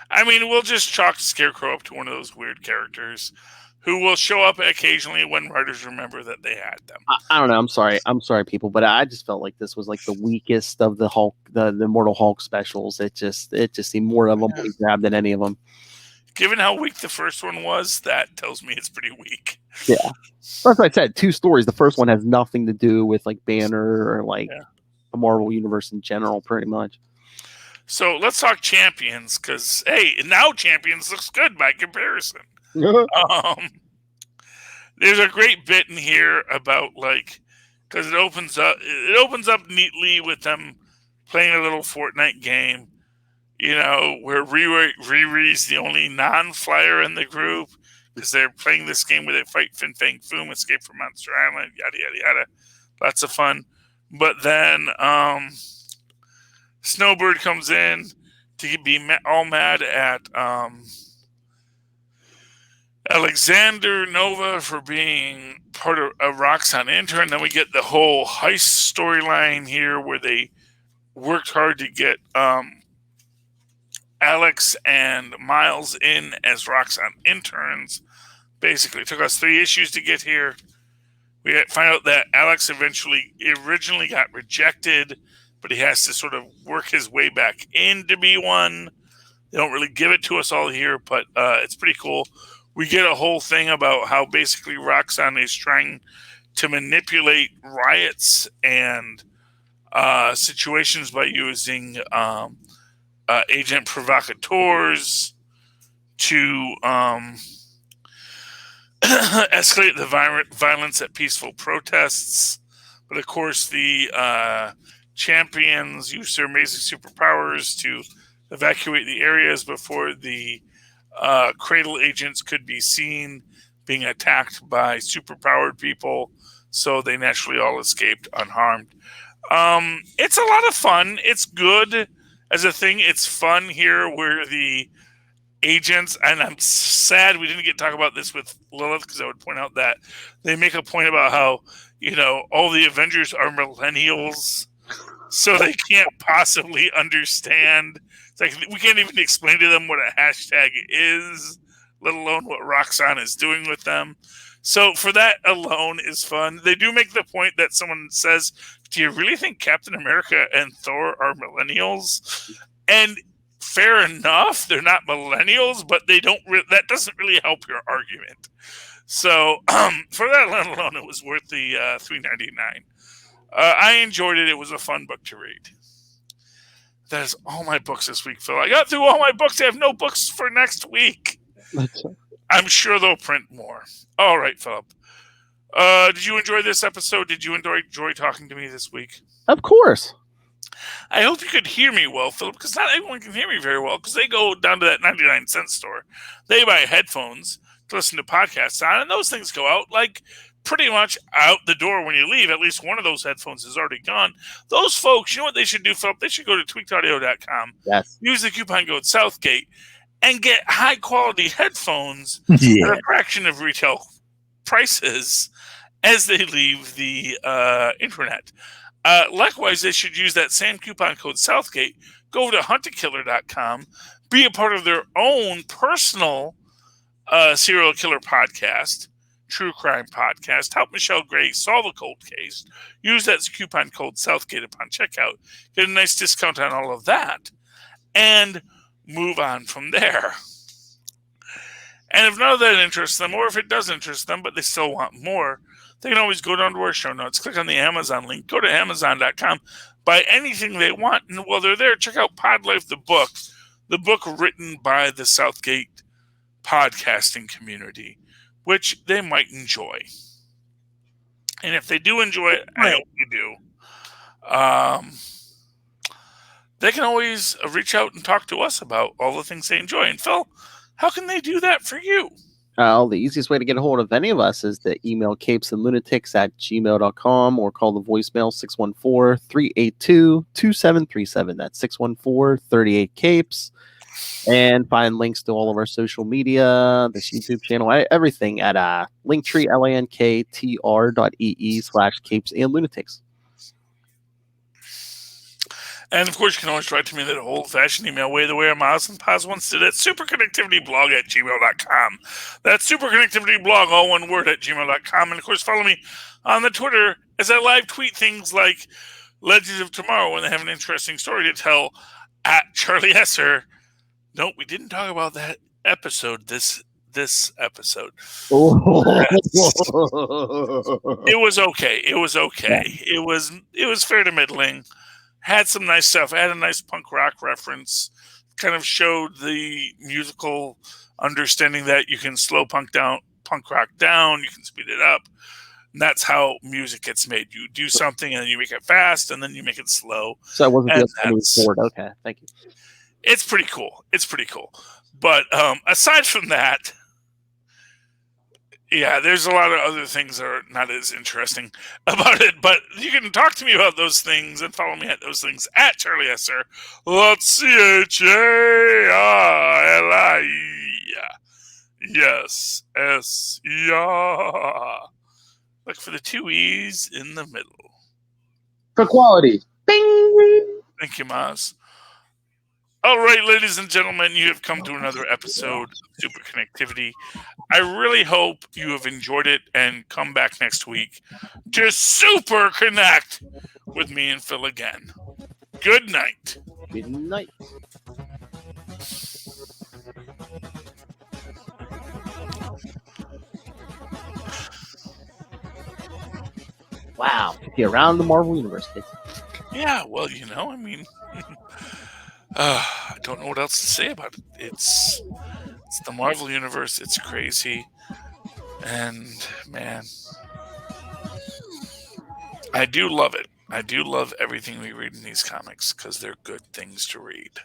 I mean, we'll just chalk Scarecrow up to one of those weird characters who will show up occasionally when writers remember that they had them. I don't know. I'm sorry, people, but I just felt like this was like the weakest of the Hulk, the Immortal Hulk specials. It just seemed more of them we grabbed than any of them. Given how weak the first one was, that tells me it's pretty weak. Yeah, that's what I said. 2 stories. The first one has nothing to do with like Banner or like the Marvel universe in general, pretty much. So let's talk Champions, because hey, now Champions looks good by comparison. There's a great bit in here about like, because it opens up neatly with them playing a little Fortnite game, where Riri's the only non-flyer in the group, because they're playing this game where they fight Fin Fang Foom, escape from Monster Island, yada yada yada, lots of fun. But then Snowbird comes in to be all mad at Alexander Nova for being part of a Roxxon intern. Then we get the whole heist storyline here, where they worked hard to get Alex and Miles in as Roxxon interns. Basically, it took us 3 issues to get here. We find out that Alex originally got rejected, but he has to sort of work his way back in to be one. They don't really give it to us all here, but it's pretty cool. We get a whole thing about how basically Roxxon is trying to manipulate riots and situations by using agent provocateurs to escalate the violence at peaceful protests. But of course, the Champions use their amazing superpowers to evacuate the areas before the Cradle agents could be seen being attacked by superpowered people, so they naturally all escaped unharmed. It's a lot of fun. It's good as a thing. It's fun here where the agents, and I'm sad we didn't get to talk about this with Lilith, because I would point out that they make a point about how, all the Avengers are millennials, so they can't possibly understand. It's like, we can't even explain to them what a hashtag is, let alone what Roxxon is doing with them. So for that alone is fun. They do make the point that someone says, do you really think Captain America and Thor are millennials? And fair enough, they're not millennials, but that doesn't really help your argument. So for that alone, it was worth the $3.99. I enjoyed it. It was a fun book to read. That is all my books this week, Phil. I got through all my books. I have no books for next week. I'm sure they'll print more. All right, Philip. Did you enjoy this episode? Did you enjoy talking to me this week? Of course. I hope you could hear me well, Philip, because not everyone can hear me very well, because they go down to that 99-cent store. They buy headphones to listen to podcasts on, and those things go out like pretty much out the door when you leave. At least one of those headphones is already gone. Those folks, you know what they should do, Philip? They should go to tweakedaudio.com. Yes. Use the coupon code Southgate, and get high quality headphones at a fraction of retail prices as they leave the internet. Likewise, they should use that same coupon code Southgate, go to huntakiller.com, be a part of their own personal serial killer podcast, true crime podcast, help Michelle Gray solve a cold case, use that coupon code Southgate upon checkout, get a nice discount on all of that, and move on from there. And if none of that interests them, or if it does interest them, but they still want more, they can always go down to our show notes, click on the Amazon link, go to Amazon.com, buy anything they want, and while they're there, check out Pod Life, the book written by the Southgate podcasting community, which they might enjoy. And if they do enjoy it, I hope you do. They can always reach out and talk to us about all the things they enjoy. And Phil, how can they do that for you? The easiest way to get a hold of any of us is to email capesandlunatics@gmail.com or call the voicemail 614-382-2737. That's 614-38-CAPES. And find links to all of our social media, this YouTube channel, everything at Linktree, linktr.ee/capesandlunatics. And of course, you can always write to me that old-fashioned email way the way our Miles and Paz once did at superconnectivityblog@gmail.com. That's superconnectivityblog, all one word, @gmail.com. And of course, follow me on the Twitter as I live tweet things like Legends of Tomorrow when they have an interesting story to tell at Charlie Esser. Nope, we didn't talk about that episode this episode. It was okay. It was okay. It was fair to middling. Had some nice stuff. Had a nice punk rock reference. Kind of showed the musical understanding that you can slow punk rock down. You can speed it up. And that's how music gets made. You do something and then you make it fast and then you make it slow. So it wasn't just forward. Okay, thank you. It's pretty cool. But aside from that, yeah, there's a lot of other things that are not as interesting about it. But you can talk to me about those things and follow me at those things at Charlie Esser. Let's CHARLI. Yes, S-E-R. Look for the two E's in the middle. For quality. Bing! Thank you, Maz. All right, ladies and gentlemen, you have come to another episode of Super Connectivity. I really hope you have enjoyed it and come back next week to super connect with me and Phil again. Good night. Good night. Wow. Get around the Marvel Universe, kids. Yeah, well, I mean... I don't know what else to say about it. It's the Marvel Universe. It's crazy. And, man, I do love it. I do love everything we read in these comics because they're good things to read.